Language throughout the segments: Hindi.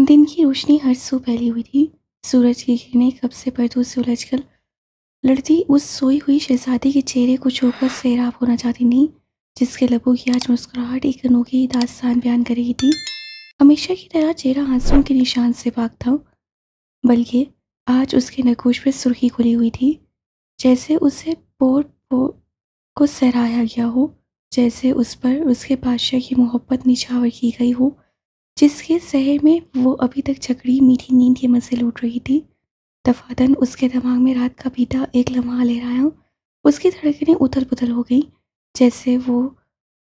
दिन की रोशनी हर सू फैली हुई थी। सूरज की किरणें कब से पर्दों से उलझकर लड़ती उस सोई हुई शहजादी के चेहरे को छूकर सैराब होना चाहती थी, जिसके लबों की आज मुस्कुराहट एक अनोखी दास्तान बयान कर रही थी। हमेशा की तरह चेहरा आंसुओं के निशान से पाक था, बल्कि आज उसके नगोश पर सुर्खी खुली हुई थी, जैसे उसे पोर पोर को सराहा गया हो, जैसे उस पर उसके बादशाह की मोहब्बत निछावर की गई हो, जिसके शहर में वो अभी तक जकड़ी मीठी नींद के मज़े लूट रही थी। दफातन उसके दिमाग में रात का बीता एक लम्हा लहराया। उसकी धड़कनें उथल-पुथल हो गई, जैसे वो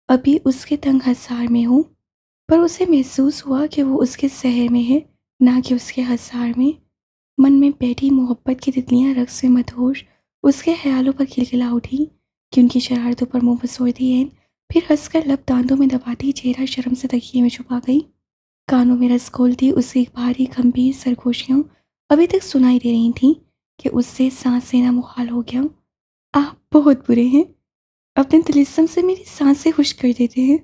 अभी उसके तंग हसार में हो। पर उसे महसूस हुआ कि वो उसके शहर में है, ना कि उसके हसार में। मन में बैठी मोहब्बत की तितलियां रक्स में मदहोश उसके ख्यालों पर खिलखिला उठी, कि उनकी शरारतों पर मुंह बसोरती है, फिर हंसकर लब दांतों में दबाती चेहरा शर्म से तकिए में छुपा गई। कानों में रस घोलती उसकी भारी गंभीर सरगोशियां अभी तक सुनाई दे रही थीं, कि उससे सांस लेना मुहाल हो गया। आप बहुत बुरे हैं, अपने तिलिस्म से मेरी सांसें खुश कर देते हैं।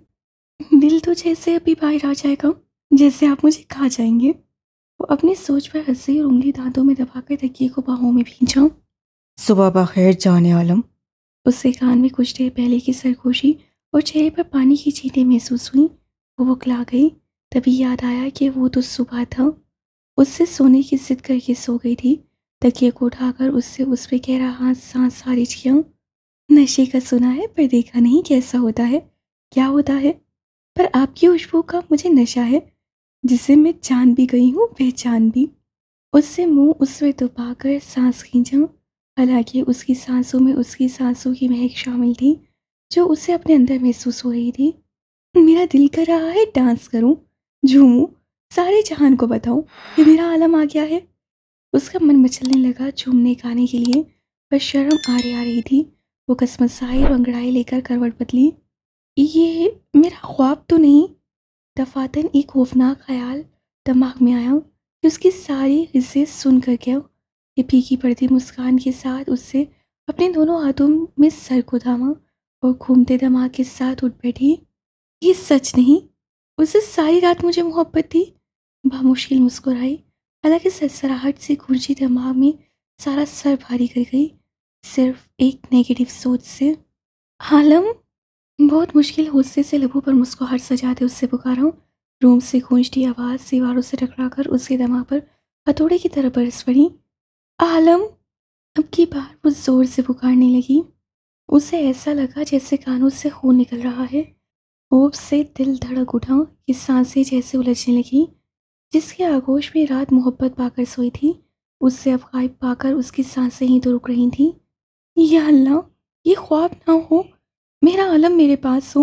दिल तो जैसे अभी बाहर आ जाएगा, जैसे आप मुझे खा जाएंगे। वो अपनी सोच पर हंसी और उंगली दांतों में दबाकर तकिए को बाहों में भींचा। सुबह बखैर जाने आलम। उससे कान में कुछ देर पहले की सरगोशी और चेहरे पर पानी की छींटें महसूस हुई। वो बुखला गई। तभी याद आया कि वो तो सुबह था। उससे सोने की जिद करके सो गई थी। तकिए को उठाकर उससे उस पे गहरा हाथ सांस खारिज किया। नशे का सुना है पर देखा नहीं कैसा होता है, क्या होता है। पर आपकी खुशबू का मुझे नशा है, जिसे मैं जान भी गई हूँ, पहचान भी। उससे मुंह उस पर दबाकर सांस खींचा। हालांकि उसकी सांसों में उसकी सांसों की महक शामिल थी, जो उसे अपने अंदर महसूस हो रही थी। मेरा दिल कर रहा है डांस करूं, झूमूं, सारे जहान को बताऊं कि मेरा आलम आ गया है। उसका मन मचलने लगा झूमने गाने के लिए, पर शर्म आ रही थी। वो कसमसाई और अंगड़ाई लेकर करवट बदली। ये मेरा ख्वाब तो नहीं। दफातन एक खौफनाक ख्याल दिमाग में आया, कि उसकी सारी हिस्से सुन कर गया। ये फीकी पड़ती मुस्कान के साथ उससे अपने दोनों हाथों में सर को थामा और घूमते दिमाग के साथ उठ बैठी। ये सच नहीं, उससे सारी रात मुझे मोहब्बत थी। बामुश्किल मुस्कुराई, हालांकि सरसराहट से गूंजी दिमाग में सारा सर भारी कर गई, सिर्फ एक नेगेटिव सोच से। आलम, बहुत मुश्किल होशे से लबों पर मुस्कुराहट सजाते उससे पुकारा। रूम से गूंजती आवाज़ दीवारों से टकराकर उसके दिमाग पर हथौड़े की तरह बरस पड़ी। आलम, अब की बार वो जोर से पुकारने लगी। उसे ऐसा लगा जैसे कानों से खून निकल रहा है। होप से दिल धड़क उठा, कि सांसें जैसे उलझने लगी। जिसके आगोश में रात मोहब्बत पाकर सोई थी, उससे अब गायब पाकर उसकी सांसें ही तो रुक रही थीं। या अल्लाह, ये ख्वाब ना हो, मेरा आलम मेरे पास हो,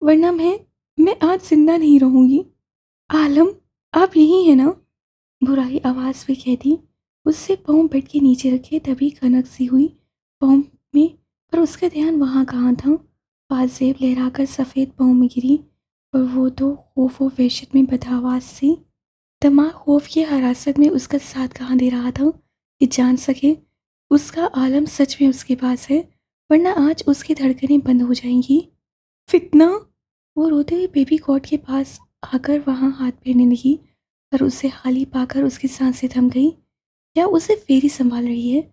वरना मैं आज जिंदा नहीं रहूंगी। आलम, आप यही है ना? बुराई आवाज़ में कहती। उससे पाँव बेड के नीचे रखे, तभी कनक सी हुई पाँव में। पर उसका ध्यान वहाँ कहाँ था। पाजेब लहराकर सफ़ेद पाँव में गिरी, पर वो तो खौफ व वहशत में बदहवास सी। दिमाग खौफ की हरासत में उसका साथ कहाँ दे रहा था, कि जान सके उसका आलम सच में उसके पास है, वरना आज उसकी धड़कनें बंद हो जाएंगी। फितना, वो रोते हुए बेबी कॉट के पास आकर वहाँ हाथ फेरने लगी, पर उसे खाली पाकर उसकी सांसें थम गई। क्या उसे फेरी संभाल रही है?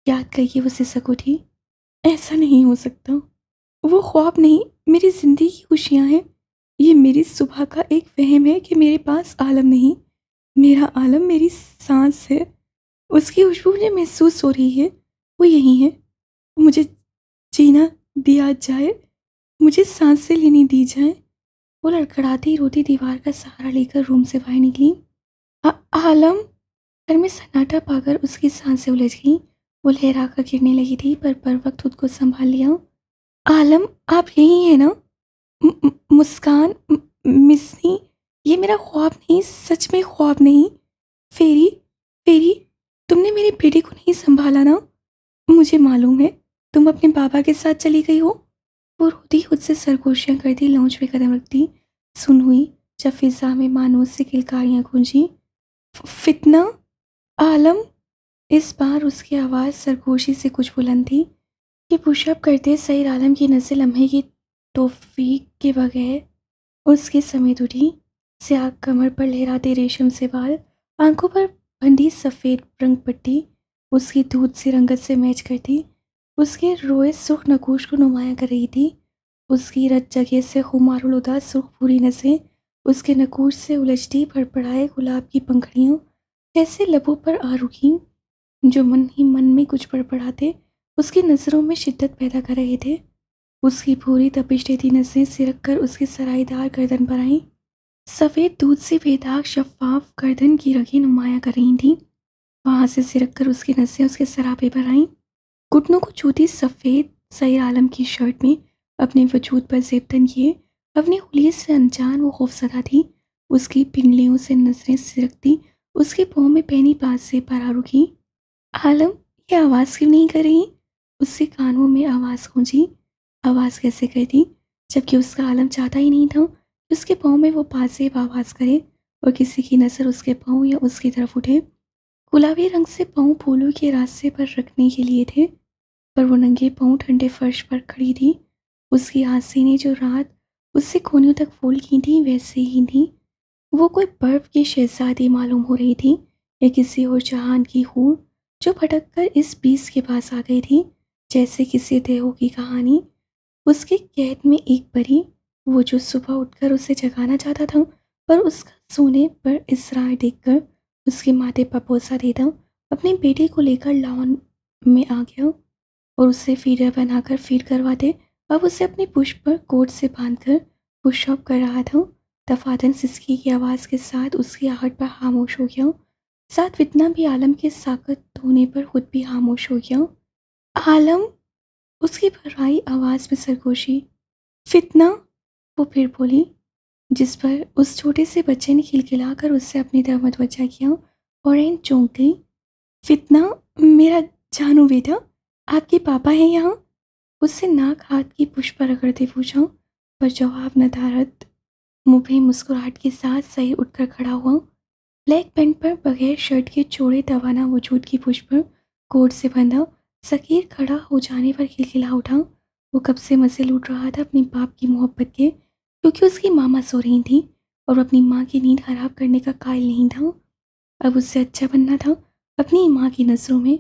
याद करके वो सिसक उठी। ऐसा नहीं हो सकता, वो ख्वाब नहीं, मेरी जिंदगी की खुशियाँ हैं। ये मेरी सुबह का एक वहम है कि मेरे पास आलम नहीं। मेरा आलम मेरी सांस है, उसकी खुशबू मुझे महसूस हो रही है। वो यही है, मुझे जीना दिया जाए, मुझे सांसें लेनी दी जाए। वो लड़खड़ाती रोती दीवार का सहारा लेकर रूम से बाहर निकली। आलम, घर में सन्नाटा पाकर उसकी सांसें उलझ गईं। वो लहरा कर गिरने लगी थी, पर वक्त खुद को संभाल लिया। आलम, आप यही है ना? मुस्कान, मिसनी, ये मेरा ख्वाब नहीं, सच में ख्वाब नहीं। फेरी, फेरी, तुमने मेरे बेटे को नहीं संभाला ना? मुझे मालूम है, तुम अपने बाबा के साथ चली गई हो। वो रोती खुद से सरगोशियां करती लॉन्च पे कदम रखती सुन हुई, जब फिजा में मानो से किलकारियां गूंजी। फितना, आलम। इस बार उसकी आवाज़ सरगोशी से कुछ बुलंद थी, कि पुशअप करते सईद आलम की नज़र लम्हे की तौफीक के बगैर उसके समेत उठी। स्याह कमर पर लहराते रेशम से बाल, आंखों पर बंधी सफ़ेद रंग पट्टी उसकी दूध सी रंगत से मैच करती, उसके रोए सुर्ख नकूश को नुमाया कर रही थी। उसकी रत जगह से खुमारुल उदास सुर्ख पूरी नसें उसके नकूश से उलझती फड़फड़ाए गुलाब की पंखड़ियों जैसे लबों पर आ रुकी, जो मन ही मन में कुछ बड़बड़ाते उसकी नज़रों में शिद्दत पैदा कर रहे थे। उसकी पूरी तपिश देती नसें सिरक कर उसके सरायदार गर्दन पर आईं। सफ़ेद दूध से बेदाग शफाफ गर्दन की रगें नुमाया कर रही थीं। वहाँ से सिरक कर उसकी नसें उसके सरापे पर आईं। घुटनों को छूती सफ़ेद सैर आलम की शर्ट में अपने वजूद पर ज़ेबतन किए अपने हुलिये से अनजान वो खौफसदा थी। उसकी पिंडलियों से नजरें सिरकती उसके पाँव में पहनी बात से पर आ रुकी। आलम, ये आवाज़ क्यों नहीं कर रही? उससे कानों में आवाज़ गूंजी। आवाज़ कैसे करती जबकि उसका आलम चाहता ही नहीं था कि उसके पाँव में वो बाजेब आवाज़ करे और किसी की नज़र उसके पाँव या उसकी तरफ उठे। गुलाबी रंग से पाँव फूलों के रास्ते पर रखने के लिए थे, पर वो नंगे पाँव ठंडे फर्श पर खड़ी थी। उसकी आसीनें जो रात उससे कोनियों तक फूल की थी वैसे ही थी। वो कोई बर्फ की शहजादी मालूम हो रही थी या किसी और जहान की हूर जो भटक कर इस बीस के पास आ गई थी, जैसे किसी देवों की कहानी। उसके कैद में एक परी, वो जो सुबह उठकर उसे जगाना चाहता था पर उसका सोने पर इसरार देखकर उसके माथे पर बोसा देता अपने बेटे को लेकर लॉन में आ गया और उससे फीडर बनाकर फीड करवाते अब उसे अपनी पुष्प पर कोट से बांधकर पुशअप कर रहा था। दफातन सिसकी की आवाज़ के साथ उसकी आहट पर खामोश हो गया। साथ फितना भी आलम के साकत होने पर खुद भी खामोश हो गया। आलम, उसकी भर्राई आवाज़ में सरगोशी। फितना, वो फिर बोली, जिस पर उस छोटे से बच्चे ने खिलखिलाकर उससे अपनी तरफ मतवज्जा किया और एन चौंक गई। फितना, मेरा जानू बेटा, आपके पापा हैं यहाँ? उससे नाक हाथ की पुष्प पर रगड़ते पूछा, पर जवाब न था रद्द। मुँह पे मुस्कुराहट के साथ सही उठकर खड़ा हुआ। ब्लैक पैंट पर बगैर शर्ट के चौड़े तवाना वजूद की पुष्प पर कोट से बंधा सकीर खड़ा हो जाने पर खिलखिला उठा। वो कब से मज़े लूट रहा था अपने बाप की मोहब्बत के, क्योंकि उसकी मामा सो रही थी और अपनी माँ की नींद खराब करने का कायल नहीं था। अब उससे अच्छा बनना था अपनी माँ की नज़रों में,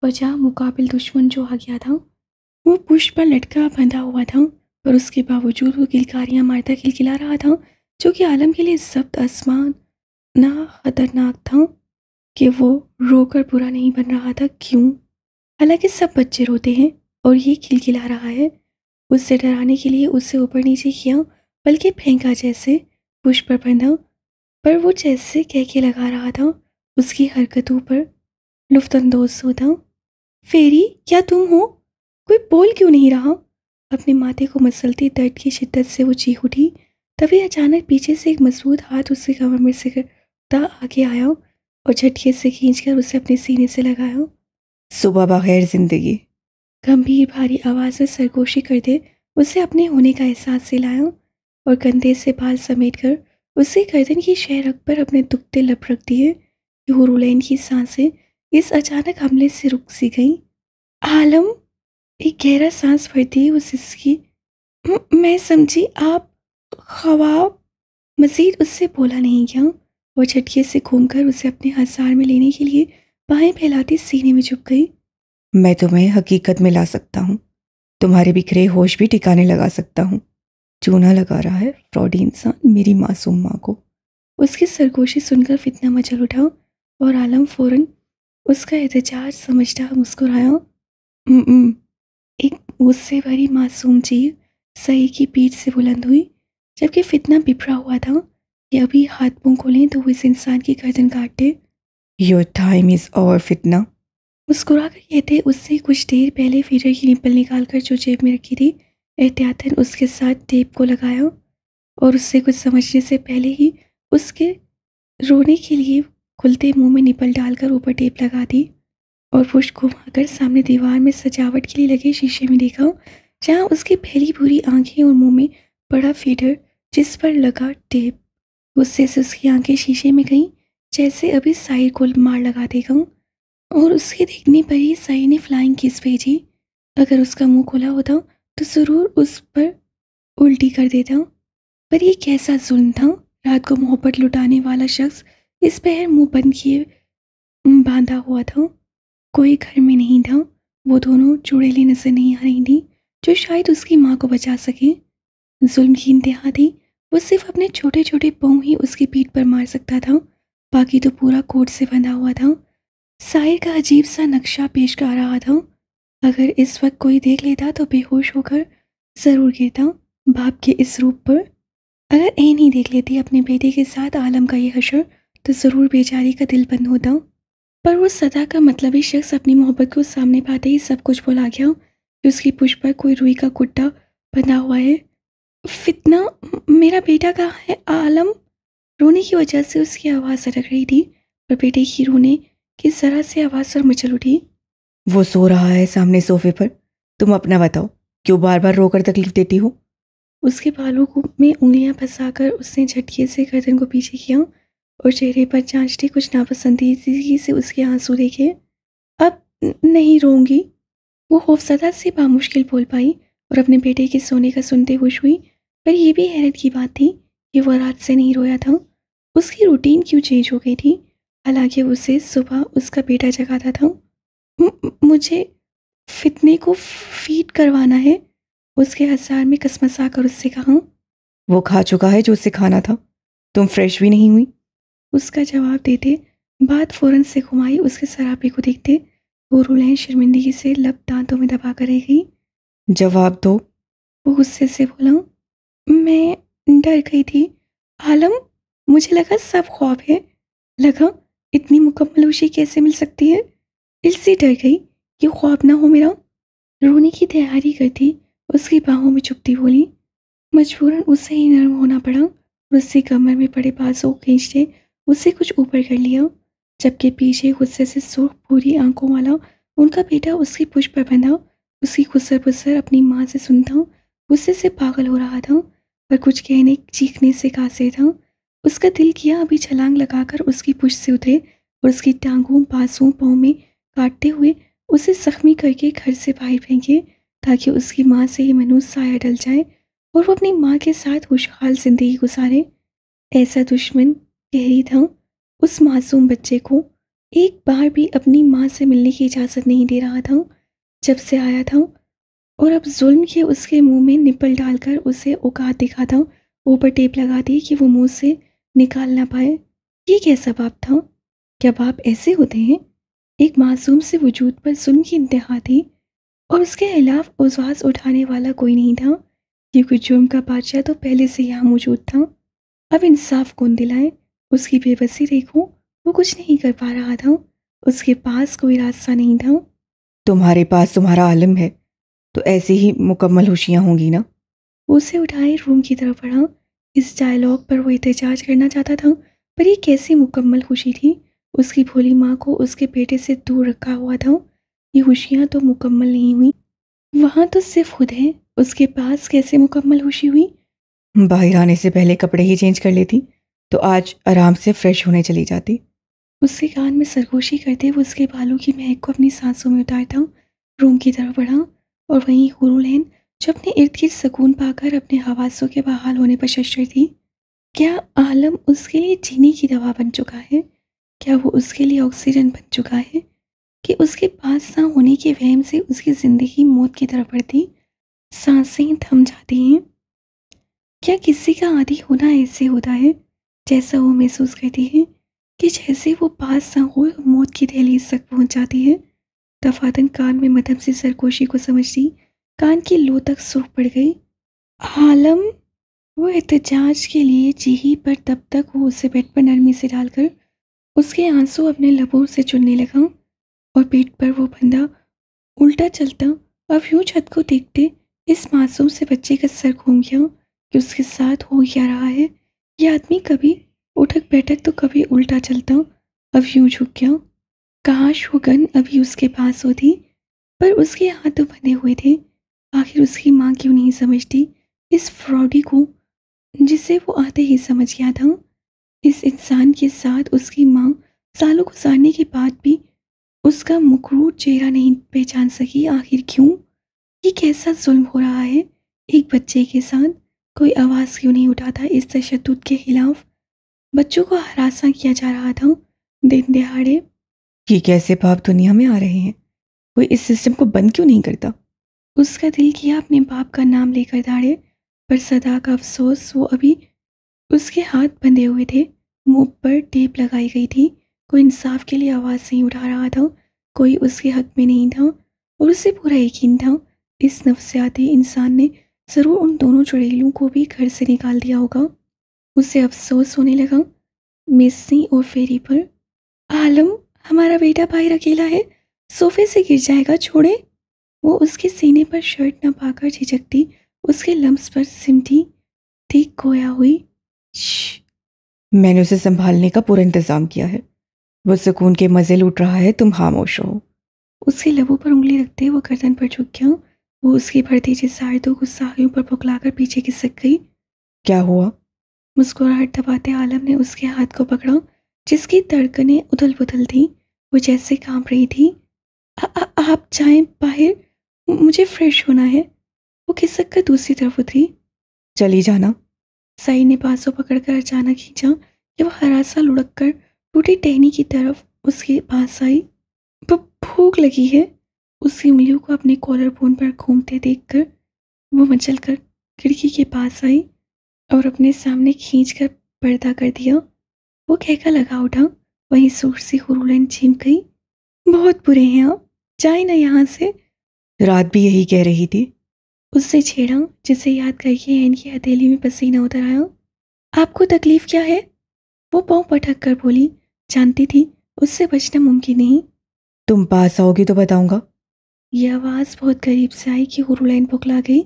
वजह मुकाबिल दुश्मन जो आ गया था। वो पुष्प पर लटका बंधा हुआ था, पर उसके बावजूद वो किलकारियाँ मारता खिलखिला रहा था, जो कि आलम के लिए जब्त आसमान ना खतरनाक था कि वो रोकर बुरा नहीं बन रहा था। क्यों? हालांकि सब बच्चे रोते हैं और ये खिलखिला रहा है। उससे डराने के लिए उसे ऊपर नीचे किया, बल्कि फेंका जैसे पुष्प पर बंधा, पर वो जैसे कह के लगा रहा था उसकी हरकतों पर लुफ्तंदोज होता। फेरी, क्या तुम हो? कोई बोल क्यों नहीं रहा? अपने माथे को मसलती दर्द की शिद्दत से वो चीख उठी। तभी अचानक पीछे से एक मजबूत हाथ उसके कमर में से गिरता आगे आया और झटके से खींचकर उसे अपने सीने से लगाया। सुबह बखैर जिंदगी। गंभीर भारी आवाज़ में सरगोशी कर दे उसे अपने होने का एहसास दिलाया और कंधे से बाल समेटकर उसे गर्दन की शह रख पर अपने दुखते लब रख दिए। यूरुलैन की सांसें इस अचानक हमले से रुक सी गईं। आलम, एक गहरा सांस भरती उस इसकी मैं समझी आप ख्वाब। मजीद उससे बोला नहीं गया और झटके से घूमकर उसे अपने हसार में लेने के लिए बाहें फैलाती सीने में झुक गई। मैं तुम्हें हकीकत में ला सकता हूँ, तुम्हारे बिखरे होश भी ठिकाने लगा सकता हूँ। चूना लगा रहा है फ्रॉडी इंसान मेरी मासूम माँ को। उसकी सरगोशी सुनकर फितना मचल उठा और आलम फौरन उसका एहतजाज समझता मुस्कुराया। एक उससे भरी मासूम चीख सही की पीठ से बुलंद हुई, जबकि फितना बिफरा हुआ था कि अभी हाथ मुंह खोलें तो वो इस इंसान की गर्दन काट दे। योर टाइम इज़ ओवर फितना। मुस्कुरा कर कहते उससे कुछ देर पहले फीडर की निप्पल निकाल कर जो जेब में रखी थी एहतियातन उसके साथ टेप को लगाया और उससे कुछ समझने से पहले ही उसके रोने के लिए खुलते मुंह में निप्पल डालकर ऊपर टेप लगा दी और पुष्ट घुमाकर सामने दीवार में सजावट के लिए लगे शीशे में देखा, जहाँ उसकी फैली पूरी आंखें और मुंह में बड़ा फीडर जिस पर लगा टेप। गुस्से से उसकी आंखें शीशे में गईं, जैसे अभी साइर को मार लगा देगा और उसके देखने पर ही साइर ने फ्लाइंग किस भेजी। अगर उसका मुंह खुला होता तो ज़रूर उस पर उल्टी कर देता, पर ये कैसा जुल्म था। रात को मोहब्बत लुटाने वाला शख्स इस पहर मुंह बंद किए बांधा हुआ था। कोई घर में नहीं था। वो दोनों चुड़ैलें नजर नहीं आ रही थी जो शायद उसकी माँ को बचा सके। जुल्म की इंतहा थी। वो सिर्फ अपने छोटे छोटे पाँव ही उसकी पीठ पर मार सकता था, बाकी तो पूरा कोट से बंधा हुआ था। शायर का अजीब सा नक्शा पेश कर रहा था। अगर इस वक्त कोई देख लेता तो बेहोश होकर जरूर गिरता बाप के इस रूप पर। अगर एन ही देख लेती अपने बेटे के साथ आलम का ये हशर तो ज़रूर बेचारी का दिल बंद होता। पर वो सदा का मतलबी शख्स अपनी मोहब्बत को सामने पाते ही सब कुछ भुला गया कि उसकी पुष्प पर कोई रुई का कुट्टा बंधा हुआ है। फितना, मेरा बेटा कहाँ है आलम? रोने की वजह से उसकी आवाज़ अटक रही थी, पर बेटे की रोने की जरा से आवाज़ पर मचल उठी। वो सो रहा है सामने सोफे पर। तुम अपना बताओ, क्यों बार बार रोकर तकलीफ देती हो? उसके बालों को में उंगलियां फंसाकर उसने झटके से गर्दन को पीछे किया और चेहरे पर जांचते कुछ नापसंदीदगी से उसके आंसू देखे। अब नहीं रोऊंगी, वो खौफजदा से बामुश्किल बोल पाई और अपने बेटे के सोने का सुनते खुश हुई। पर यह भी हैरत की बात थी कि वह रात से नहीं रोया था। उसकी रूटीन क्यों चेंज हो गई थी? हालांकि उसे सुबह उसका बेटा जगाता था। मुझे फितने को फीड करवाना है, उसके हजार में कसमसा कर उससे कहा। वो खा चुका है जो उससे खाना था। तुम फ्रेश भी नहीं हुई। उसका जवाब देते बात फौरन से घुमाई उसके सरापे को देखते वो रुलैन शर्मिंदगी से लब दांतों में दबा कर रह गई। जवाब दो। वो गुस्से से बोला। मैं डर गई थी आलम, मुझे लगा सब ख्वाब है। लगा इतनी मुकम्मल खुशी कैसे मिल सकती है, इससे डर गई कि ख्वाब ना हो मेरा। रोने की तैयारी करती उसकी बाहों में चुपती बोली। मजबूरन उसे ही नरम होना पड़ा और उससे कमर में पड़े बाजों को खींचते उसे कुछ ऊपर कर लिया, जबकि पीछे गुस्से से सुर्ख पूरी आंखों वाला उनका बेटा उसकी पुष्प पर बंधा उसकी खुसर पुसर अपनी माँ से सुनता गुस्से से पागल हो रहा था। पर कुछ कहने चीखने से कासिर था। उसका दिल किया अभी छलांग लगाकर उसकी पुष्प से उतरे और उसकी टांगों बाजों पाँव में काटते हुए उसे जख्मी करके घर से बाहर फेंके, ताकि उसकी माँ से ही मनूस साया डल जाए और वो अपनी माँ के साथ खुशहाल जिंदगी गुजारे। ऐसा दुश्मन कहरी था उस मासूम बच्चे को एक बार भी अपनी माँ से मिलने की इजाज़त नहीं दे रहा था जब से आया था। और अब जुल्म के उसके मुंह में निप्पल डालकर उसे औकात दिखाता, ऊपर टेप लगा दी कि वो मुंह से निकाल ना पाए। ये कैसा बाप था? क्या बाप ऐसे होते हैं? एक मासूम से वजूद पर जुल्म की इंतहा थी और उसके खिलाफ आवाज़ उठाने वाला कोई नहीं था, क्योंकि जुर्म का बादशाह तो पहले से यहाँ मौजूद था। अब इंसाफ कौन दिलाए? उसकी बेबसी देखो, वो कुछ नहीं कर पा रहा था। उसके पास कोई रास्ता नहीं था। तुम्हारे पास तुम्हारा आलम है तो ऐसी ही मुकम्मल खुशियाँ होंगी ना। उसे उठाए रूम की तरफ बढ़ा। इस डायलॉग पर वो एहतजाज करना चाहता था, पर ये कैसी मुकम्मल खुशी थी? उसकी भोली माँ को उसके बेटे से दूर रखा हुआ था। ये खुशियाँ तो मुकम्मल नहीं हुई। वहाँ तो सिर्फ खुद है, उसके पास कैसे मुकम्मल खुशी हुई? बाहर आने से पहले कपड़े ही चेंज कर लेती तो आज आराम से फ्रेश होने चली जाती। उसके कान में सरगोशी करते हुए उसके बालों की महक को अपनी सांसों में उतारता रूम की तरफ बढ़ा। और वहीं हुरुलैन जो अपने इर्द गिर्द सुकून पाकर अपने हवासों के बहाल होने पर शशर थी। क्या आलम उसके लिए जीने की दवा बन चुका है? क्या वो उसके लिए ऑक्सीजन बन चुका है कि उसके पास ना होने के वहम से उसकी ज़िंदगी मौत की तरफ बढ़ती, सांसें थम जाती हैं? क्या किसी का आदी होना ऐसे होता है जैसा वो महसूस करती है कि जैसे वो पास ना हो मौत की दहलीज तक पहुंच जाती है? दफातन कान में मध्यम सी सरगोशी को समझती कान की लो तक सूख पड़ गई। आलम, वो एहतजाज के लिए चीही, पर तब तक वो उसे बेड पर नरमी से डालकर उसके आंसू अपने लबों से चुनने लगा और पेट पर वो बंधा उल्टा चलता। अब यूं छत को देखते इस मासूम से बच्चे का सर घूम गया कि उसके साथ हो क्या रहा है। यह आदमी कभी उठक बैठक तो कभी उल्टा चलता, अब यूं झुक गया। काश वो गन अभी उसके पास होती, पर उसके हाथ तो बंधे हुए थे। आखिर उसकी माँ क्यों नहीं समझती इस फ्रॉडी को जिसे वो आते ही समझ गया था? इस इंसान के साथ उसकी माँ सालों गुजारने के बाद भी उसका मुकरूर चेहरा नहीं पहचान सकी। आखिर क्यों? ये कैसा जुल्म हो रहा है एक बच्चे के साथ? कोई आवाज़ क्यों नहीं उठाता इस तशद्दुद के खिलाफ? बच्चों को हरासा किया जा रहा था दिन दिहाड़े। ये कैसे पाप दुनिया में आ रहे हैं? कोई इस सिस्टम को बंद क्यों नहीं करता? उसका दिल किया अपने बाप का नाम लेकर दाड़े, पर सदा का अफसोस, वो अभी उसके हाथ बंधे हुए थे, मुंह पर टेप लगाई गई थी। कोई इंसाफ के लिए आवाज़ नहीं उठा रहा था, कोई उसके हक में नहीं था, और उसे पूरा यकीन था इस नफसियाती इंसान ने ज़रूर उन दोनों चुड़ैलों को भी घर से निकाल दिया होगा। उसे अफसोस होने लगा मिस्सी और फेरी पर। आलम, हमारा बेटा बाहर अकेला है, सोफे से गिर जाएगा, छोड़े। वो उसके सीने पर शर्ट न पाकर झिझकती उसके लम्स पर सिमटी थी खोया हुई। श्श, मैंने उसे संभालने का पूरा इंतजाम किया है। वो सुकून के मजे लूट रहा है, तुम खामोश हो। उसके लबों पर उंगली रखते वो गर्दन पर झुक गया। वो उसकी बढ़ती जिसार दो गुस्साहियों पर पुकलाकर पीछे खिसक गई। क्या हुआ? मुस्कुराहट दबाते आलम ने उसके हाथ को पकड़ा, जिसकी धड़कनें उथल पुथल थी, वो जैसे कांप रही थी। आप जाएं बाहर, मुझे फ्रेश होना है। वो खिसक कर दूसरी तरफ उतरी। चली जाना। साई ने बांसों पकड़कर अचानक खींचा कि वह हरासा लुढ़क कर टूटी टहनी की तरफ उसके पास आई। भूख लगी है। उसकी उंगलियों को अपने कॉलर बोन पर घूमते देखकर वो मचल कर खिड़की के पास आई और अपने सामने खींचकर पर्दा कर दिया। वो कहका लगा उठा, वहीं सूट सी हुरूलन छिप गई। बहुत बुरे हैं आप, जाए ना यहाँ से। रात भी यही कह रही थी। उससे छेड़ा, जिसे याद करके एन की हथेली में पसीना उतर आया। आपको तकलीफ क्या है? वो पाँव पटक कर बोली, जानती थी उससे बचना मुमकिन नहीं। तुम पास आओगी तो बताऊंगा। ये आवाज़ बहुत करीब से आई कि हुरूलैन पुकला गई।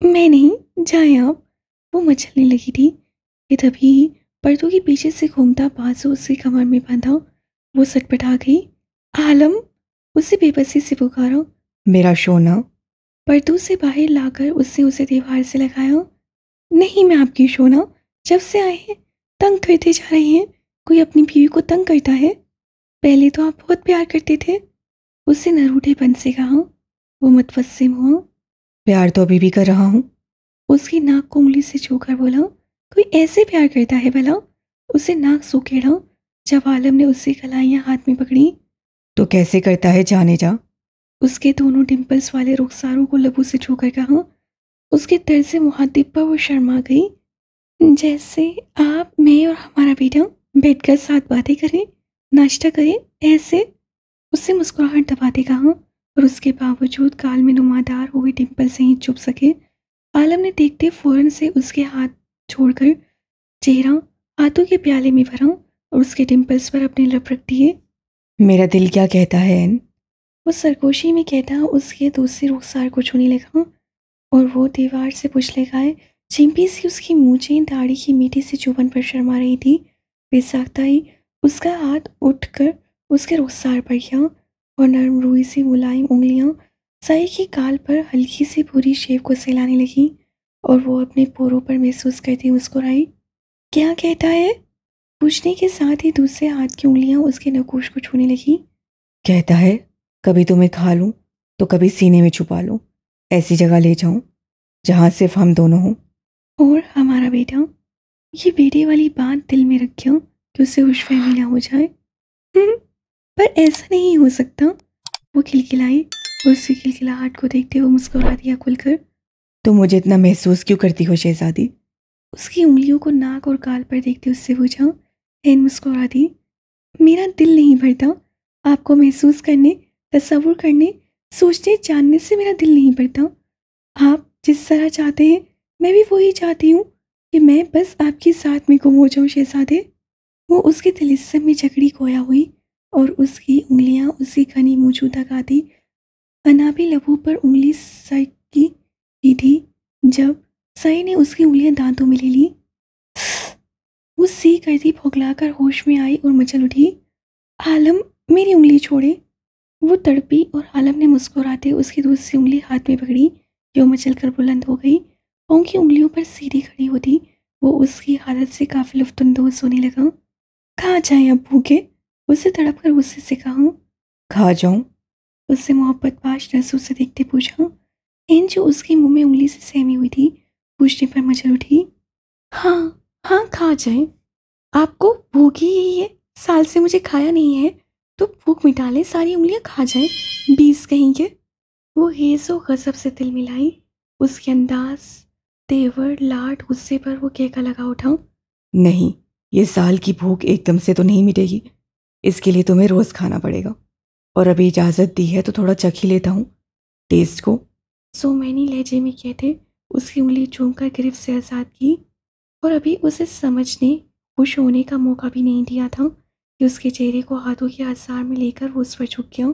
मैं नहीं, जाए आप। वो मचलने लगी थी कि तभी पर्दों के पीछे से घूमता बाजू उसकी कमर में बांधा। वो सटपटा गई। आलम, उसे बेबसी से पुकारा। मेरा शोना। पर्दों से बाहर लाकर उसने उसे दीवार से लगाया। नहीं, मैं आपकी शोना, जब से आए हैं तंग करते जा रहे हैं। कोई अपनी बीवी को तंग करता है? पहले तो आप बहुत प्यार करते थे। उससे नरूठेपन से कहा। वो मुतवस्सिम हुआ। प्यार तो अभी भी कर रहा हूँ। उसकी नाक को उंगली से छूकर बोला, कोई ऐसे प्यार करता है भला? उसे नाक सूखेड़ा जब आलम ने उसकी कलाइयाँ हाथ में पकड़ी। तो कैसे करता है, जाने जा। उसके दोनों डिम्पल्स वाले रुखसारों को लबों से छूकर कहा। उसके तर्ज मुहातिब पर वो शर्मा गई। जैसे आप, मैं और हमारा बेटा बैठकर साथ बातें करें, नाश्ता करें, ऐसे। उससे मुस्कुराहट दबाते कहा, और उसके बावजूद गाल में नुमादार हुए डिम्पल से ही चुप सके। आलम ने देखते फौरन से उसके हाथ छोड़कर चेहरा हाथों के प्याले में भरा और उसके डिम्पल्स पर अपने लब रख दिए। मेरा दिल क्या कहता है एन? वो सरगोशी में कहता उसके दूसरे रुखसार को छूने लगा, और वो दीवार से पुछले खाए चिंपी सी उसकी मूछें दाढ़ी की मीठी सी चुभन पर शर्मा रही थी। बेसाख्ता ही उसका हाथ उठकर उसके रुखसार पर गया और नरम रूई सी मुलायम उंगलियां साई की गाल पर हल्की सी भूरी शेव को सहलाने लगी, और वो अपने पोरों पर महसूस करती मुस्कुराई। क्या कहता है? पूछने के साथ ही दूसरे हाथ की उंगलियां उसके नकोश को छूने लगी। कहता है कभी तुम्हें खा लूं तो कभी सीने में छुपा लूं, ऐसी जगह ले जाऊं जहां सिर्फ हम दोनों हों। और हमारा बेटा, ये बेटे वाली बात दिल में रखियो कि उसे खुशफहमी ना हो जाए। पर ऐसा नहीं हो सकता। वो खिलखिलाई और उसकी खिलखिलाहट को देखते हुए मुस्कुरा दिया खुलकर। तुम मुझे इतना महसूस क्यों करती हो शहजादी? उसकी उंगलियों को नाक और गाल पर देखते उससे पूछा। एन मुस्कुरा दी। मेरा दिल नहीं भरता। आपको महसूस करने, तसव्वुर करने, सोचने, जानने से मेरा दिल नहीं भरता। आप जिस तरह चाहते हैं मैं भी वही चाहती हूँ कि मैं बस आपके साथ में गुम हो जाऊँ शहजादे। वो उसके तिलिस्म में जकड़ी खोया हुई और उसकी उंगलियां उसकी घनी मूंछों तक आती। अनाबी लबों पर उंगली सटकी ही थी जब सई ने उसकी उंगलियां दांतों में ले ली। वो सी करती फौकलाकर होश में आई और मचल उठी। आलम, मेरी उंगली छोड़े। वो तड़पी और आलम ने मुस्कुराते उसकी दूसरी उंगली हाथ में पकड़ी, जो मचल कर बुलंद हो गई। पाँव की उंगलियों पर सीधी खड़ी होती वो उसकी हालत से काफी लुफ्तुंदोज होने लगा। कहाँ जाए अब भूखे? उसे तड़प कर गुस्से से कहा। खा जाऊं? उससे मोहब्बत पाश नजरों से देखते पूछा। एन जो उसके मुंह में उंगली से सहमी हुई थी, पूछने पर मचल उठी। हाँ हाँ, खा जाए। आपको भूख ही यही है, साल से मुझे खाया नहीं है, तो भूख मिटा ले, सारी उंगलियां खा जाए, 20 कहीं के। वो हेज़ो गज़ब से तिलमिलाई। उसके अंदाज, तेवर, लाड, गुस्से पर वो कहका लगा उठा। नहीं, ये साल की भूख एकदम से तो नहीं मिटेगी। इसके लिए तुम्हें रोज़ खाना पड़ेगा। और अभी इजाज़त दी है तो थोड़ा चख ही लेता हूँ टेस्ट को। सो मैंने लहजे में कहते उसकी उंगली चूमकर गिरफ्त से आज़ाद की। और अभी उसे समझने, खुश होने का मौका भी नहीं दिया था कि उसके चेहरे को हाथों के आसार में लेकर वो उस पर झुक गया।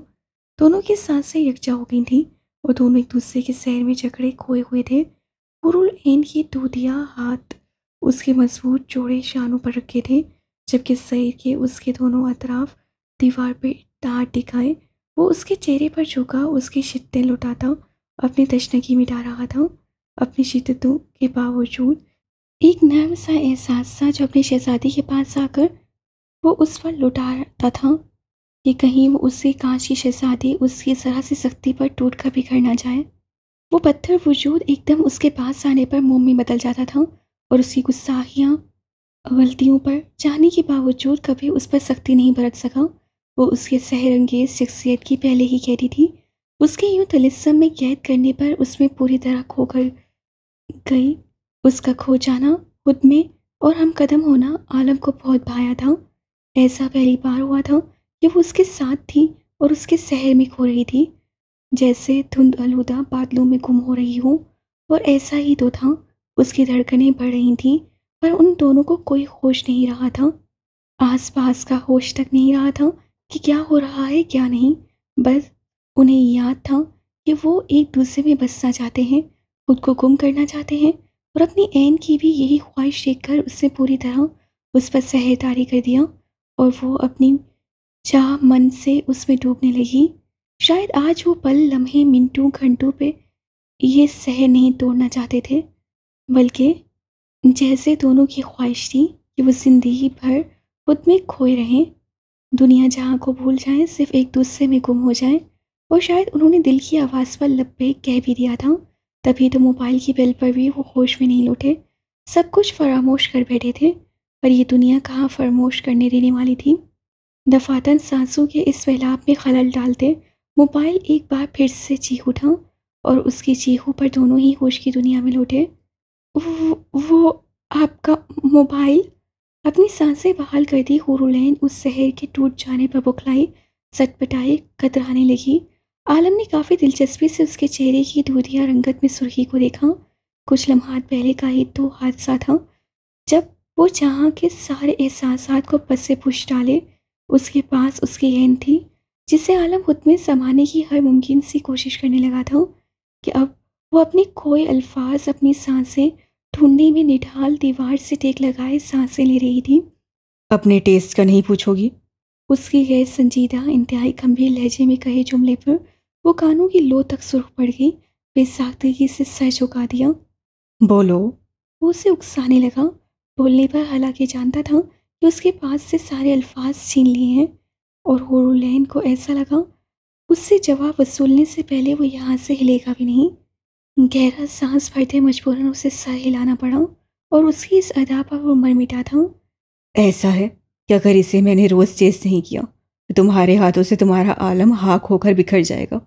दोनों की सांसें यकजा हो गई थीं और दोनों एक दूसरे के सैर में जकड़े खोए हुए थे। हुरुल एन की दूधिया हाथ उसके मजबूत जोड़े शानों पर रखे थे, जबकि शरीर के उसके दोनों अतराफ दीवार पर तार टिकाए वो उसके चेहरे पर झुका, उसकी शिद्दतें लुटाता, अपनी तशनगी मिटा रहा था। अपनी शिद्दतों के बावजूद एक नर्म सा एहसास था जो अपनी शहजादी के पास आकर वो उस पर लुटाता था कि कहीं वो उसकी कांच की शहजादी उसकी जरा सी सख्ती पर टूट कर बिखर ना जाए। वो पत्थर वजूद एकदम उसके पास आने पर मोम में बदल जाता था और उसकी गुस्साहियाँ गलतियों पर जाने के बावजूद कभी उस पर सख्ती नहीं बरत सका। वो उसके सहरंगेज शख्सियत की पहले ही कैदी थी। उसके यूं तिलिस्म में कैद करने पर उसमें पूरी तरह खोकर गई। उसका खो जाना, खुद में और हम कदम होना आलम को बहुत भाया था। ऐसा पहली बार हुआ था कि वो उसके साथ थी और उसके शहर में खो रही थी, जैसे धुंध आलूदा बादलों में गुम हो रही हो। और ऐसा ही तो था, उसकी धड़कनें बढ़ रही थीं, पर उन दोनों को कोई होश नहीं रहा था। आसपास का होश तक नहीं रहा था कि क्या हो रहा है क्या नहीं। बस उन्हें याद था कि वो एक दूसरे में बसना चाहते हैं, खुद को गुम करना चाहते हैं। और अपनी ऐन की भी यही ख्वाहिश देखकर उससे पूरी तरह उस पर सहरदारी कर दिया और वो अपनी चाह मन से उसमें डूबने लगी। शायद आज वो पल, लम्हे, मिनटों, घंटों पे ये सहर नहीं तोड़ना चाहते थे, बल्कि जैसे दोनों की ख्वाहिश थी कि वो जिंदगी भर खुद में खोए रहें, दुनिया जहाँ को भूल जाएं, सिर्फ एक दूसरे में गुम हो जाएं। और शायद उन्होंने दिल की आवाज़ पर लब्बैक कह भी दिया था, तभी तो मोबाइल की बेल पर भी वो होश में नहीं लौटे। सब कुछ फरामोश कर बैठे थे, पर ये दुनिया कहाँ फरामोश करने देने वाली थी। दफातन सांसों के इस फैलाव में खलल डालते मोबाइल एक बार फिर से चीख उठा और उसकी चीखों पर दोनों ही होश की दुनिया में लौटे। वो आपका मोबाइल। अपनी सांसें बहाल कर दी हुरुलैन उस शहर के टूट जाने पर बुखलाई, सटपटाई, कतराने लगी। आलम ने काफ़ी दिलचस्पी से उसके चेहरे की दूधिया रंगत में सुर्खी को देखा। कुछ लम्हात पहले का ही तो हादसा था जब वो जहाँ के सारे एहसासात को पस पुश डाले उसके पास उसकी ऐन थी, जिसे आलम खुद में समाने की हर मुमकिन सी कोशिश करने लगा था कि अब वो अपने खोए अल्फाज, अपनी सांसें ढूंढने में निढाल दीवार से टेक लगाए सांसें ले रही थी। अपने टेस्ट का नहीं पूछोगी? उसकी गैर संजीदा, इंतहाई गंभीर लहजे में कहे जुमले पर वो कानों की लो तक सुर्ख पड़ गई। बेसाख्तगी से सर झुका दिया। बोलो। वो उसे उकसाने लगा, बोलने पर हालांकि जानता था कि उसके पास से सारे अल्फाज छीन लिए हैं। और हुरुलैन को ऐसा लगा उससे जवाब वसूलने से पहले वो यहाँ से हिलेगा भी नहीं। गहरा सांस भरते मजबूरन उसे सर हिलाना पड़ा और उसकी इस अदा पर वो मर मिटा था। ऐसा है कि अगर इसे मैंने रोज़ टेस्ट नहीं किया तो तुम्हारे हाथों से तुम्हारा आलम हाक होकर बिखर जाएगा।